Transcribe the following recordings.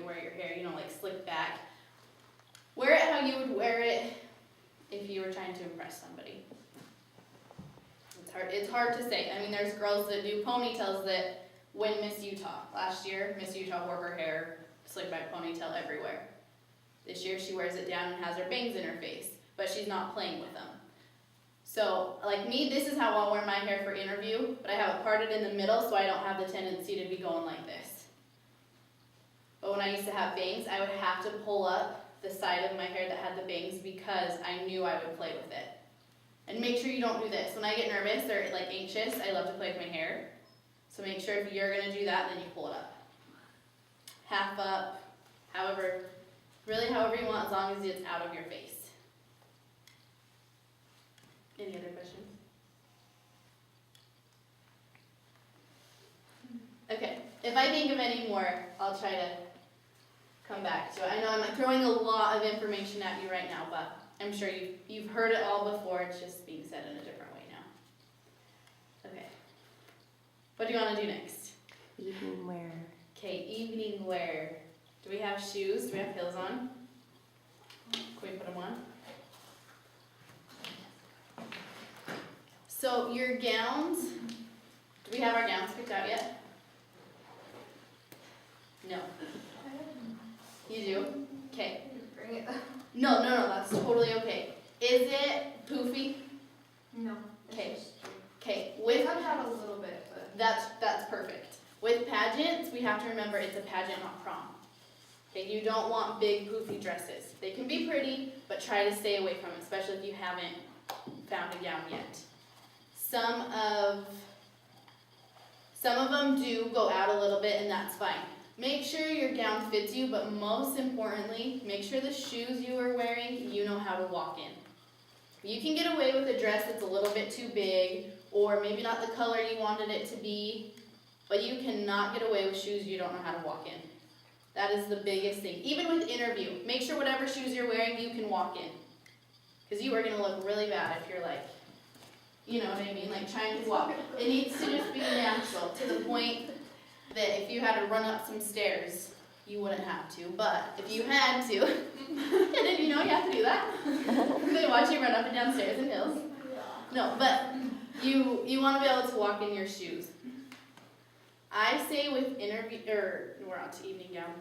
wear your hair, like slick back. Wear it how you would wear it if you were trying to impress somebody. It's hard to say. I mean, there's girls that do ponytails that win Miss Utah. Last year, Miss Utah wore her hair slick back ponytail everywhere. This year, she wears it down and has her bangs in her face, but she's not playing with them. So, like me, this is how I'll wear my hair for interview, but I have it parted in the middle so I don't have the tendency to be going like this. But when I used to have bangs, I would have to pull up the side of my hair that had the bangs because I knew I would play with it. And make sure you don't do this. When I get nervous or like anxious, I love to play with my hair. So make sure if you're gonna do that, then you pull it up. Half up, however you want, as long as it's out of your face. Any other questions? Okay, if I think of any more, I'll try to come back to it. I know I'm throwing a lot of information at you right now, but I'm sure you've heard it all before. It's just being said in a different way now. Okay. What do you want to do next? Evening wear. Okay, evening wear. Do we have shoes? Do we have heels on? Can we put them on? So your gowns, do we have our gowns picked out yet? No. You do? Okay. Bring it. No, that's totally okay. Is it poofy? No. Okay. Okay. We cut out a little bit, but That's perfect. With pageants, we have to remember it's a pageant, not prom. Okay, you don't want big poofy dresses. They can be pretty, but try to stay away from them, especially if you haven't found a gown yet. Some of them do go out a little bit, and that's fine. Make sure your gown fits you, but most importantly, make sure the shoes you are wearing, you know how to walk in. You can get away with a dress that's a little bit too big, or maybe not the color you wanted it to be, but you cannot get away with shoes you don't know how to walk in. That is the biggest thing. Even with interview, make sure whatever shoes you're wearing, you can walk in. Because you are going to look really bad if you're like, you know what I mean, like trying to walk. It needs to just be natural, to the point that if you had to run up some stairs, you wouldn't have to. But if you had to, and then you have to do that. They watch you run up and down stairs and hills. No, but you want to be able to walk in your shoes. I say with we're on to evening gown.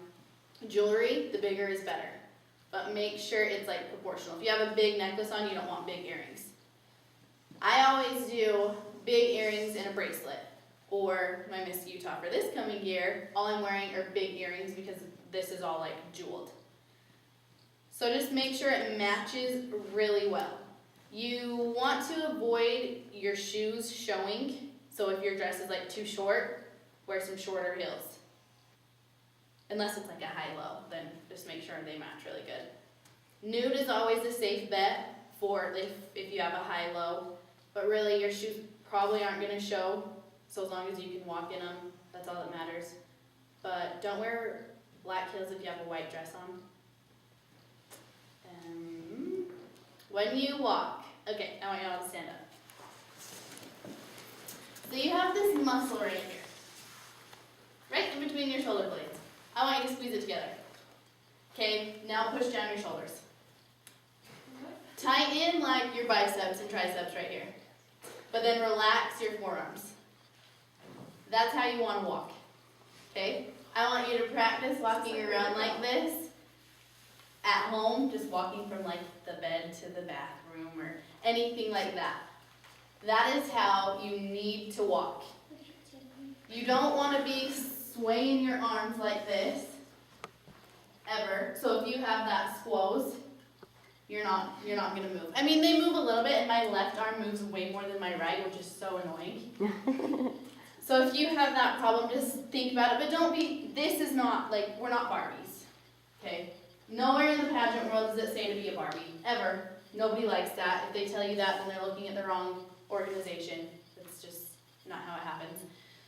Jewelry, the bigger is better. But make sure it's like proportional. If you have a big necklace on, you don't want big earrings. I always do big earrings and a bracelet. Or my Miss Utah for this coming year, all I'm wearing are big earrings because this is all like jeweled. So just make sure it matches really well. You want to avoid your shoes showing. So if your dress is like too short, wear some shorter heels. Unless it's like a high-low, then just make sure they match really good. Nude is always a safe bet for if you have a high-low. But really, your shoes probably aren't going to show. So as long as you can walk in them, that's all that matters. But don't wear black heels if you have a white dress on. When you walk, okay, I want you all to stand up. So you have this muscle right here, right in between your shoulder blades. I want you to squeeze it together. Okay, now push down your shoulders. Tighten like your biceps and triceps right here. But then relax your forearms. That's how you want to walk, okay? I want you to practice walking around like this at home, just walking from like the bed to the bathroom or anything like that. That is how you need to walk. You don't want to be swaying your arms like this, ever. So if you have that squoze, you're not going to move. I mean, they move a little bit, and my left arm moves way more than my right, which is so annoying. So if you have that problem, just think about it. But don't be, this is not, like, we're not Barbies, okay? Nowhere in the pageant world does it say to be a Barbie, ever. Nobody likes that. If they tell you that, then they're looking at the wrong organization. It's just not how it happens.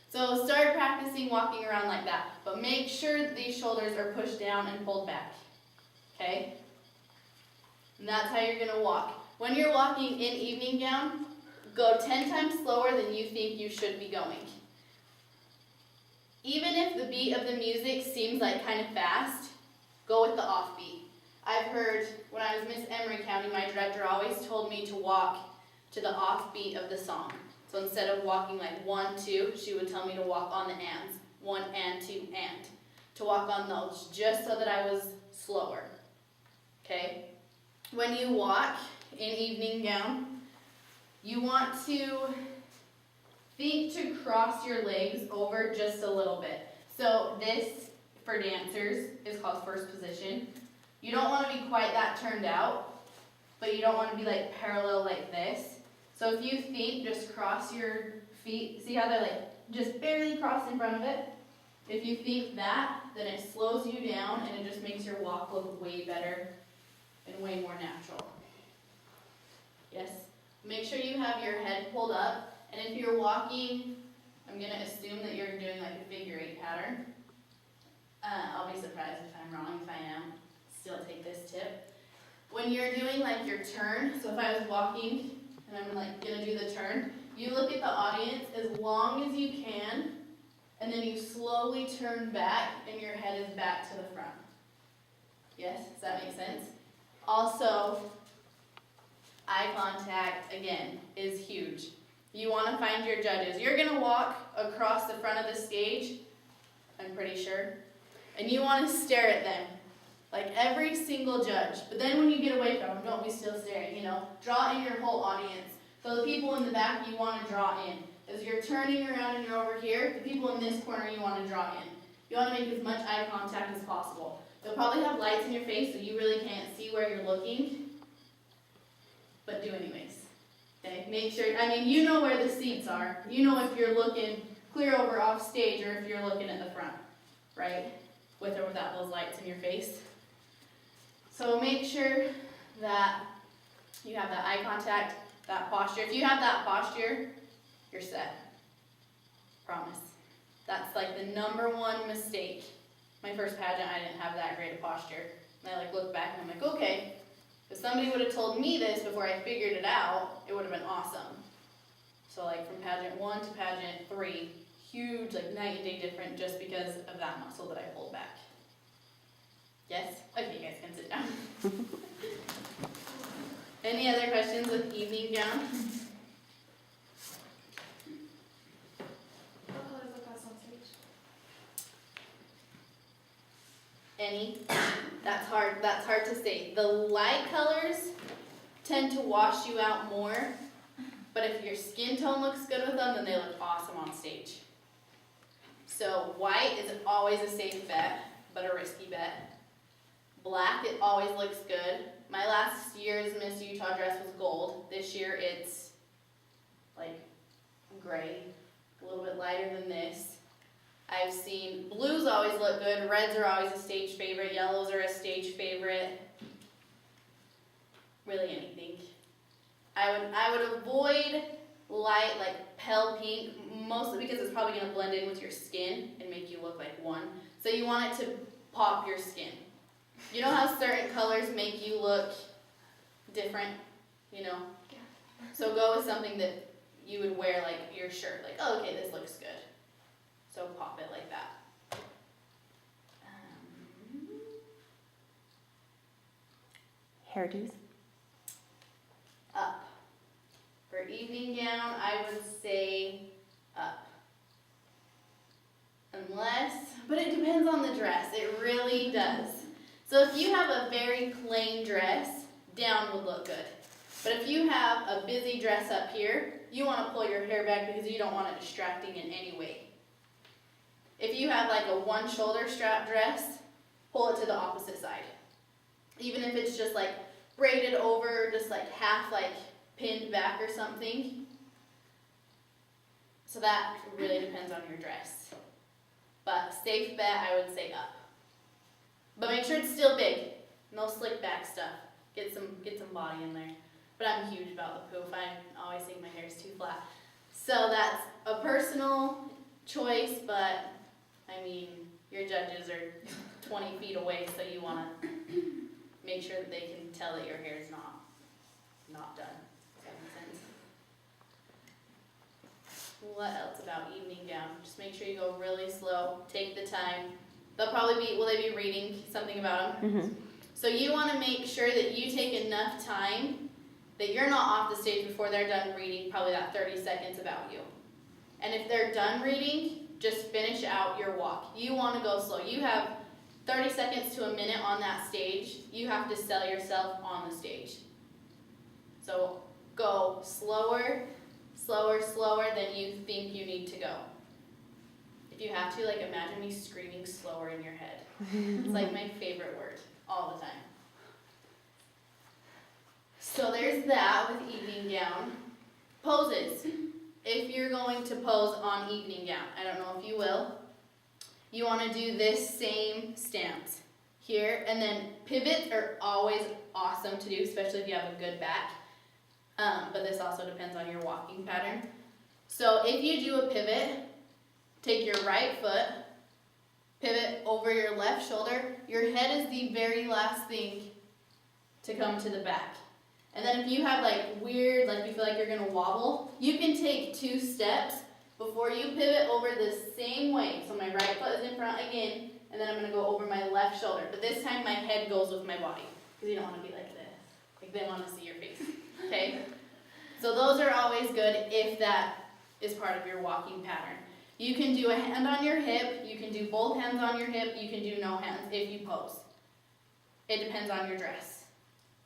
So start practicing walking around like that. But make sure these shoulders are pushed down and pulled back, okay? And that's how you're going to walk. When you're walking in evening gown, go 10 times slower than you think you should be going. Even if the beat of the music seems like kind of fast, go with the offbeat. I've heard, when I was Miss Emory County, my director always told me to walk to the offbeat of the song. So instead of walking like 1, 2, she would tell me to walk on the ands. 1 and 2 and. To walk on those, just so that I was slower. Okay? When you walk in evening gown, you want to think to cross your legs over just a little bit. So this, for dancers, is called first position. You don't want to be quite that turned out, but you don't want to be like parallel like this. So if you think, just cross your feet. See how they're like just barely crossed in front of it? If you think that, then it slows you down and it just makes your walk look way better and way more natural. Yes? Make sure you have your head pulled up, and if you're walking, I'm going to assume that you're doing like a figure 8 pattern. I'll be surprised if I'm wrong. If I am, still take this tip. When you're doing like your turn, so if I was walking and I'm like going to do the turn, you look at the audience as long as you can, and then you slowly turn back and your head is back to the front. Yes, does that make sense? Also, eye contact, again, is huge. You want to find your judges. You're going to walk across the front of the stage, I'm pretty sure, and you want to stare at them, like every single judge. But then when you get away from them, don't be still staring, Draw in your whole audience. So the people in the back you want to draw in. As you're turning around and you're over here, the people in this corner you want to draw in. You want to make as much eye contact as possible. They'll probably have lights in your face so you really can't see where you're looking, but do anyways. Okay, make sure, you know where the seats are. You know if you're looking clear over off stage or if you're looking at the front, right? With or without those lights in your face. So make sure that you have that eye contact, that posture. If you have that posture, you're set. Promise. That's like the #1 mistake. My first pageant, I didn't have that great a posture. And I look back and I'm like, okay, if somebody would have told me this before I figured it out, it would have been awesome. So from pageant 1 to pageant 3, huge, night and day different just because of that muscle that I pulled back. Yes? Okay, you guys can sit down. Any other questions with evening gown? What colors look best on stage? Any? That's hard to say. The light colors tend to wash you out more, but if your skin tone looks good with them, then they look awesome on stage. So white is always a safe bet, but a risky bet. Black, it always looks good. My last year's Miss Utah dress was gold. This year it's gray, a little bit lighter than this. I've seen blues always look good, reds are always a stage favorite, yellows are a stage favorite. Really anything. I would avoid light pale pink, mostly because it's probably going to blend in with your skin and make you look like one. So you want it to pop your skin. You know how certain colors make you look different, Yeah. So go with something that you would wear your shirt, oh, okay, this looks good. So pop it like that. Hairdos? Up. For evening gown, I would say up. But it depends on the dress. It really does. So if you have a very plain dress, down would look good. But if you have a busy dress up here, you want to pull your hair back because you don't want it distracting in any way. If you have a one shoulder strap dress, pull it to the opposite side. Even if it's just braided over, just half pinned back or something. So that really depends on your dress. But safe bet, I would say up. But make sure it's still big. No slick back stuff. Get some body in there. But I'm huge about the poof. I always think my hair is too flat. So that's a personal choice, but your judges are 20 feet away, so you want to make sure that they can tell that your hair is not done. Does that make sense? What else about evening gown? Just make sure you go really slow. Take the time. They'll probably be, will they be reading something about them? Mm-hmm. So you want to make sure that you take enough time that you're not off the stage before they're done reading probably that 30 seconds about you. And if they're done reading, just finish out your walk. You want to go slow. You have 30 seconds to a minute on that stage. You have to sell yourself on the stage. So go slower, slower, slower than you think you need to go. If you have to, like, imagine me screaming slower in your head. It's like my favorite word all the time. So there's that with evening gown. Poses. If you're going to pose on evening gown, I don't know if you will, you want to do this same stance here, and then pivots are always awesome to do, especially if you have a good back. But this also depends on your walking pattern. So if you do a pivot, take your right foot, pivot over your left shoulder. Your head is the very last thing to come to the back. And then if you have like weird, like you feel like you're gonna wobble, you can take 2 steps before you pivot over the same way. So my right foot is in front again, and then I'm gonna go over my left shoulder. But this time my head goes with my body, because you don't wanna be like this. Like they wanna see your face, okay? So those are always good if that is part of your walking pattern. You can do a hand on your hip, you can do both hands on your hip, you can do no hands if you pose. It depends on your dress.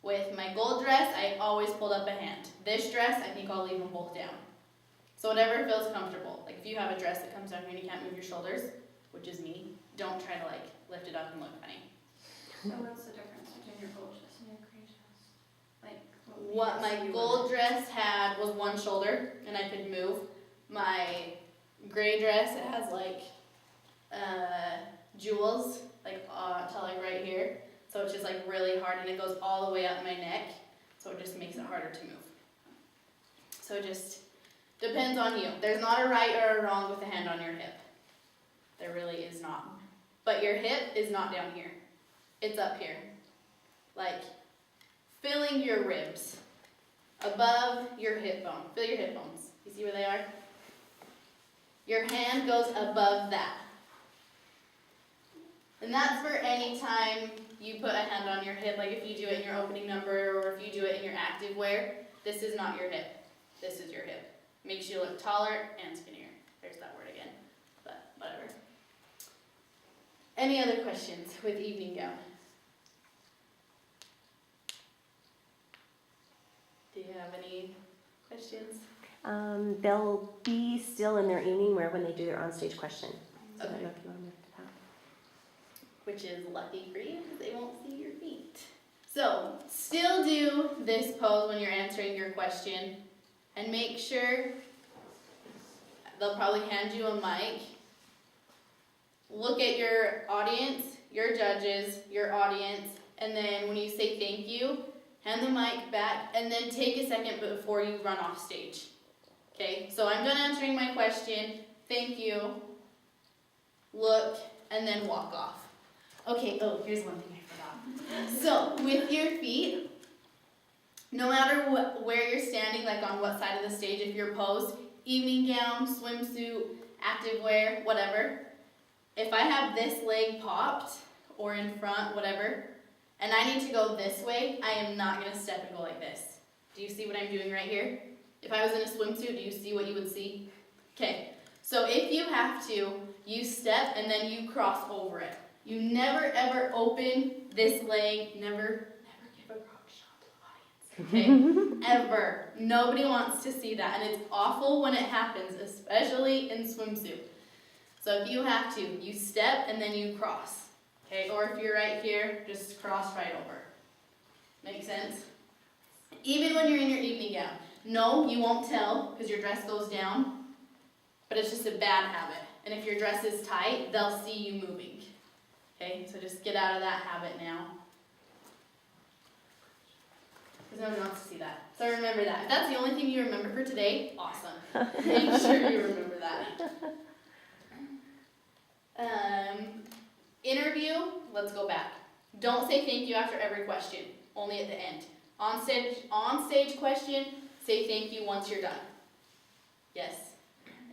With my gold dress, I always pulled up a hand. This dress, I think I'll leave them both down. So whatever feels comfortable. Like if you have a dress that comes down here and you can't move your shoulders, which is me, don't try to like lift it up and look funny. So what's the difference between your gold dress and your gray dress? Like What my gold dress had was one shoulder, and I could move. My gray dress, it has like jewels, like to like right here. So it's just like really hard, and it goes all the way up my neck, so it just makes it harder to move. So it just depends on you. There's not a right or a wrong with a hand on your hip. There really is not. But your hip is not down here. It's up here. Like filling your ribs above your hip bone. Feel your hip bones. You see where they are? Your hand goes above that. And that's for any time you put a hand on your hip, like if you do it in your opening number or if you do it in your active wear. This is not your hip. This is your hip. Makes you look taller and skinnier. There's that word again, but whatever. Any other questions with evening gown? Do you have any questions? They'll be still in their evening wear when they do their onstage question. So I don't know if you want to move to that. Which is lucky for you because they won't see your feet. So, still do this pose when you're answering your question, and make sure they'll probably hand you a mic. Look at your audience, your judges, your audience, and then when you say thank you, hand the mic back, and then take a second before you run off stage. Okay, so I'm done answering my question, thank you, look, and then walk off. Okay, oh, here's one thing I forgot. So, with your feet, no matter where you're standing, like on what side of the stage, if you're posed, evening gown, swimsuit, activewear, whatever, if I have this leg popped, or in front, whatever, and I need to go this way, I am not going to step and go like this. Do you see what I'm doing right here? If I was in a swimsuit, do you see what you would see? Okay, so if you have to, you step and then you cross over it. You never ever open this leg, never give a rock shot to the audience, okay? Ever. Nobody wants to see that, and it's awful when it happens, especially in swimsuit. So if you have to, you step and then you cross, okay? Or if you're right here, just cross right over. Make sense? Even when you're in your evening gown. No, you won't tell because your dress goes down, but it's just a bad habit. And if your dress is tight, they'll see you moving. Okay, so just get out of that habit now. Because nobody wants to see that. So remember that. If that's the only thing you remember for today, awesome. Make sure you remember that. Interview, let's go back. Don't say thank you after every question, only at the end. On stage question, say thank you once you're done. Yes.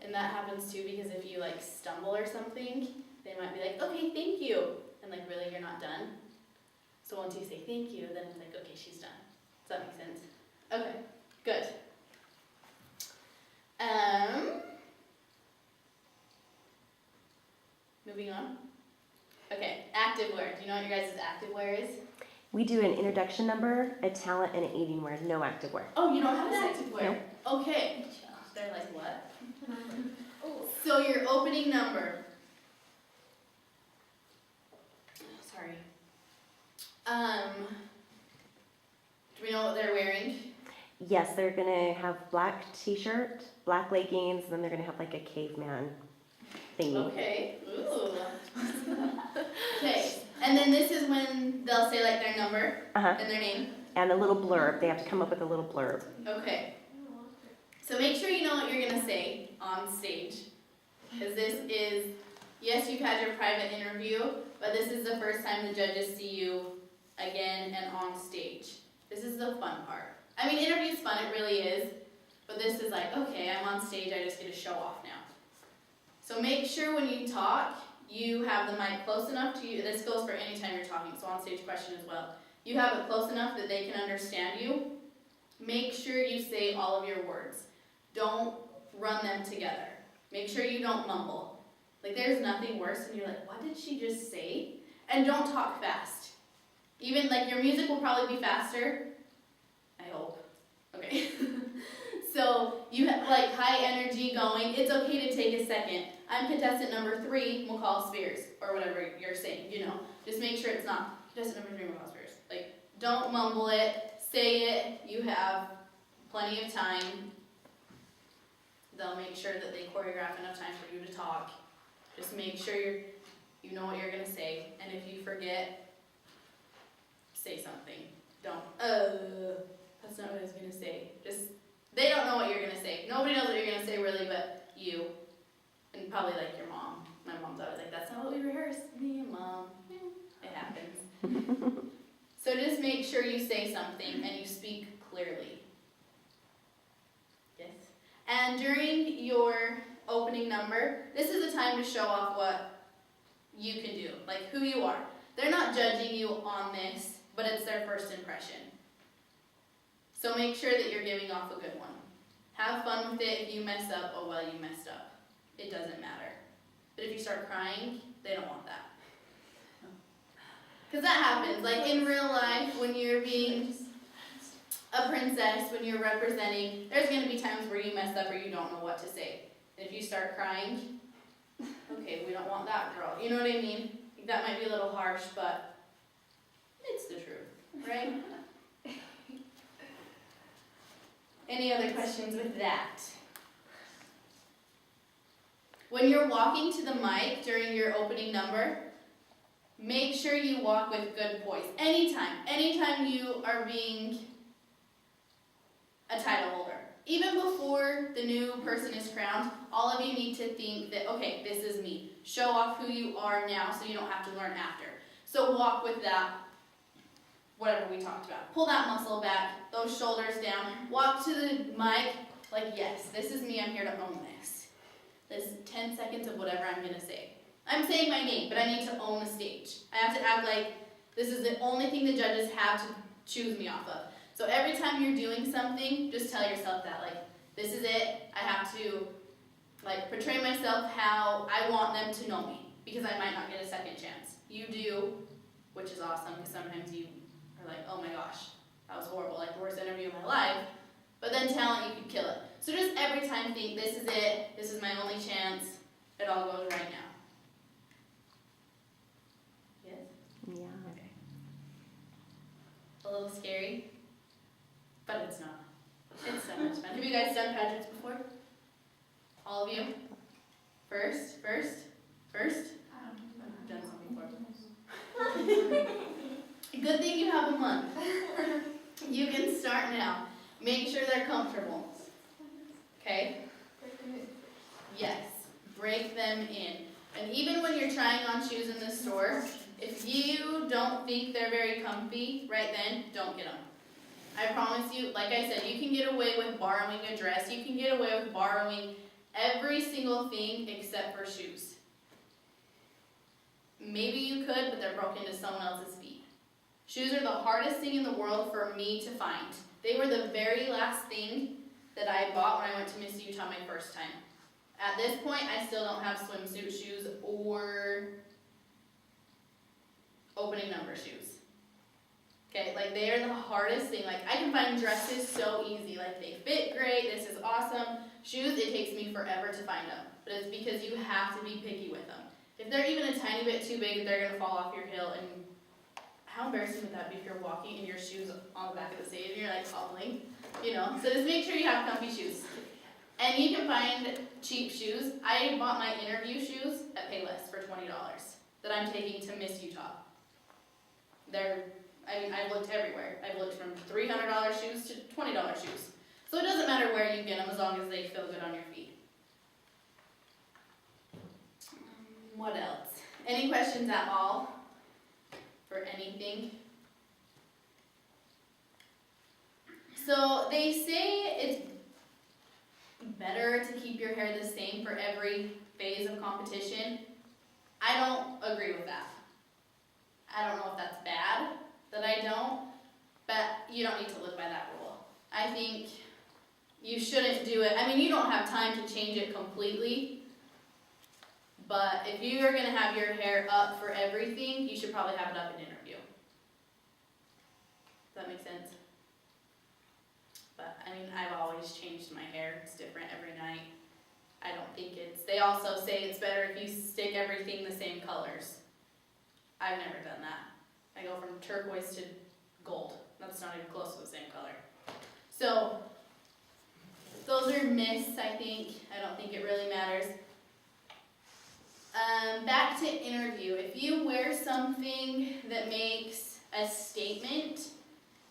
And that happens too because if you like stumble or something, they might be like, okay, thank you. And like, really, you're not done. So once you say thank you, then it's like, okay, she's done. Does that make sense? Okay, good. Moving on. Okay, activewear. Do you know what your guys' activewear is? We do an introduction number, a talent, and an eating wear. No activewear. Oh, you don't have an activewear? Okay. They're like, what? So your opening number. Sorry. Do we know what they're wearing? Yes, they're gonna have black t-shirt, black leggings, and then they're gonna have like a caveman thingy. Okay. Ooh. Okay. And then this is when they'll say like their number Uh-huh. and their name. And a little blurb. They have to come up with a little blurb. Okay. So make sure you know what you're gonna say on stage. Because this is, yes, you've had your private interview, but this is the first time the judges see you again and on stage. This is the fun part. I mean, interview's fun, it really is. But this is like, okay, I'm on stage, I just get to show off now. So make sure when you talk, you have the mic close enough to you. This goes for any time you're talking, so on stage question as well. You have it close enough that they can understand you. Make sure you say all of your words. Don't run them together. Make sure you don't mumble. Like, there's nothing worse than you're like, what did she just say? And don't talk fast. Even, like, your music will probably be faster. I hope. Okay. So, you have, like, high energy going. It's okay to take a second. I'm contestant number 3, McCall Spears, or whatever you're saying, you know. Just make sure it's not contestant number 3, McCall Spears. Like, don't mumble it. Say it. You have plenty of time. They'll make sure that they choreograph enough time for you to talk. Just make sure you know what you're going to say. And if you forget, say something. Don't, that's not what I was going to say. Just, they don't know what you're going to say. Nobody knows what you're going to say really but you. And probably like your mom. My mom's always like, that's not what we rehearsed. Me and mom. It happens. So just make sure you say something and you speak clearly. Yes. And during your opening number, this is the time to show off what you can do, like who you are. They're not judging you on this, but it's their first impression. So make sure that you're giving off a good one. Have fun with it. If you mess up, oh well, you messed up. It doesn't matter. But if you start crying, they don't want that. Because that happens, like in real life, when you're being a princess, when you're representing, there's going to be times where you mess up or you don't know what to say. And if you start crying, okay, we don't want that girl. You know what I mean? That might be a little harsh, but it's the truth, right? Any other questions with that? When you're walking to the mic during your opening number, make sure you walk with good poise. Anytime you are being a title holder. Even before the new person is crowned, all of you need to think that, okay, this is me. Show off who you are now so you don't have to learn after. So walk with that, whatever we talked about. Pull that muscle back, those shoulders down. Walk to the mic like, yes, this is me, I'm here to own this. This 10 seconds of whatever I'm going to say. I'm saying my name, but I need to own the stage. I have to act like this is the only thing the judges have to choose me off of. So every time you're doing something, just tell yourself that, like, this is it. I have to, like, portray myself how I want them to know me, because I might not get a second chance. You do, which is awesome, because sometimes you are like, oh my gosh, that was horrible, like the worst interview of my life. But then talent, you could kill it. So just every time think, this is it, this is my only chance, it all goes right now. Yes? Yeah. Okay. A little scary, but it's not. It's so much fun. Have you guys done pageants before? All of you? First? I've done some before. Good thing you have a month. You can start now. Make sure they're comfortable. Okay? Yes. Break them in. And even when you're trying on shoes in the store, if you don't think they're very comfy right then, don't get them. I promise you, like I said, you can get away with borrowing a dress. You can get away with borrowing every single thing except for shoes. maybe you could, but they're broken to someone else's feet. Shoes are the hardest thing in the world for me to find. They were the very last thing that I bought when I went to Miss Utah my first time. At this point, I still don't have swimsuit shoes or opening number shoes. Okay, like they are the hardest thing. Like I can find dresses so easy, like they fit great, this is awesome. Shoes, it takes me forever to find them, but it's because you have to be picky with them. If they're even a tiny bit too big, they're gonna fall off your heel, and how embarrassing would that be if you're walking in your shoes on the back of the stage and you're like hobbling, you know? So just make sure you have comfy shoes. And you can find cheap shoes. I bought my interview shoes at Payless for $20 that I'm taking to Miss Utah. I've looked everywhere. I've looked from $300 shoes to $20 shoes. So it doesn't matter where you get them as long as they feel good on your feet. What else? Any questions at all for anything? So they say it's better to keep your hair the same for every phase of competition. I don't agree with that. I don't know if that's bad that I don't, but you don't need to live by that rule. I think you shouldn't do it. I mean, you don't have time to change it completely, but if you are going to have your hair up for everything, you should probably have it up in interview. Does that make sense? But, I mean, I've always changed my hair. It's different every night. I don't think they also say it's better if you stick everything the same colors. I've never done that. I go from turquoise to gold. That's not even close to the same color. So, those are myths, I think. I don't think it really matters. Back to interview. If you wear something that makes a statement,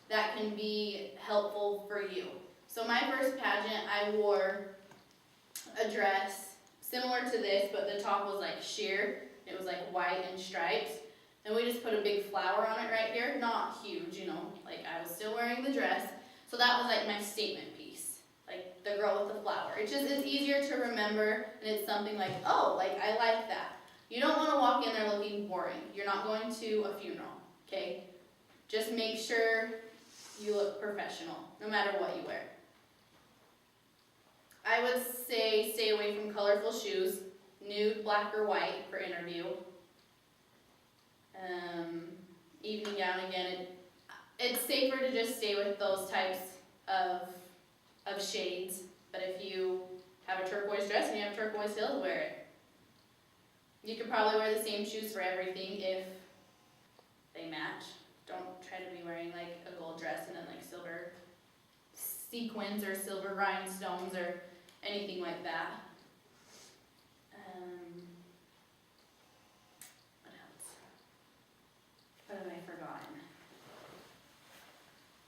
that can be helpful for you. So my first pageant, I wore a dress similar to this, but the top was like sheer. It was like white and stripes. And we just put a big flower on it right here. Not huge, you know, like I was still wearing the dress. So that was like my statement piece. Like the girl with the flower. It's easier to remember, and it's something like, oh, like I like that. You don't want to walk in there looking boring. You're not going to a funeral, okay? Just make sure you look professional, no matter what you wear. I would say stay away from colorful shoes, nude, black, or white for interview. Evening gown, again, it's safer to just stay with those types of shades, but if you have a turquoise dress and you have turquoise heels, wear it. You could probably wear the same shoes for everything if they match. Don't try to be wearing like a gold dress and then like silver sequins or silver rhinestones or anything like that. What else? What have I forgotten?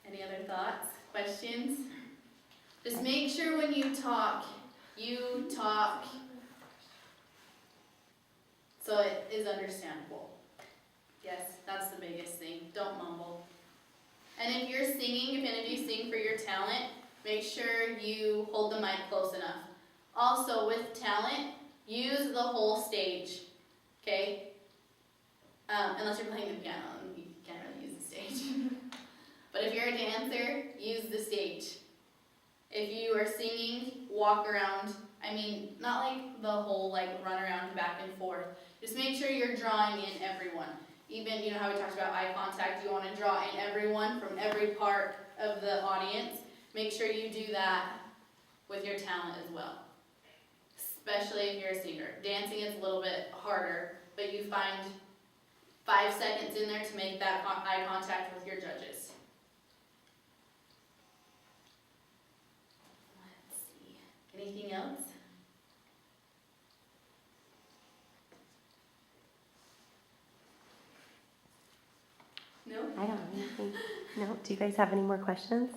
Any other thoughts, questions? Just make sure when you talk so it is understandable. Yes, that's the biggest thing. Don't mumble. And if you're singing, if any of you sing for your talent, make sure you hold the mic close enough. Also, with talent, use the whole stage, okay? Unless you're playing the piano, you can't really use the stage. But if you're a dancer, use the stage. If you are singing, walk around. I mean, not like the whole like run around back and forth. Just make sure you're drawing in everyone. Even, you know how we talked about eye contact, you want to draw in everyone from every part of the audience. Make sure you do that with your talent as well. Especially if you're a singer. Dancing is a little bit harder, but you find 5 seconds in there to make that eye contact with your judges. Let's see. Anything else? No? I don't have anything. No. Do you guys have any more questions?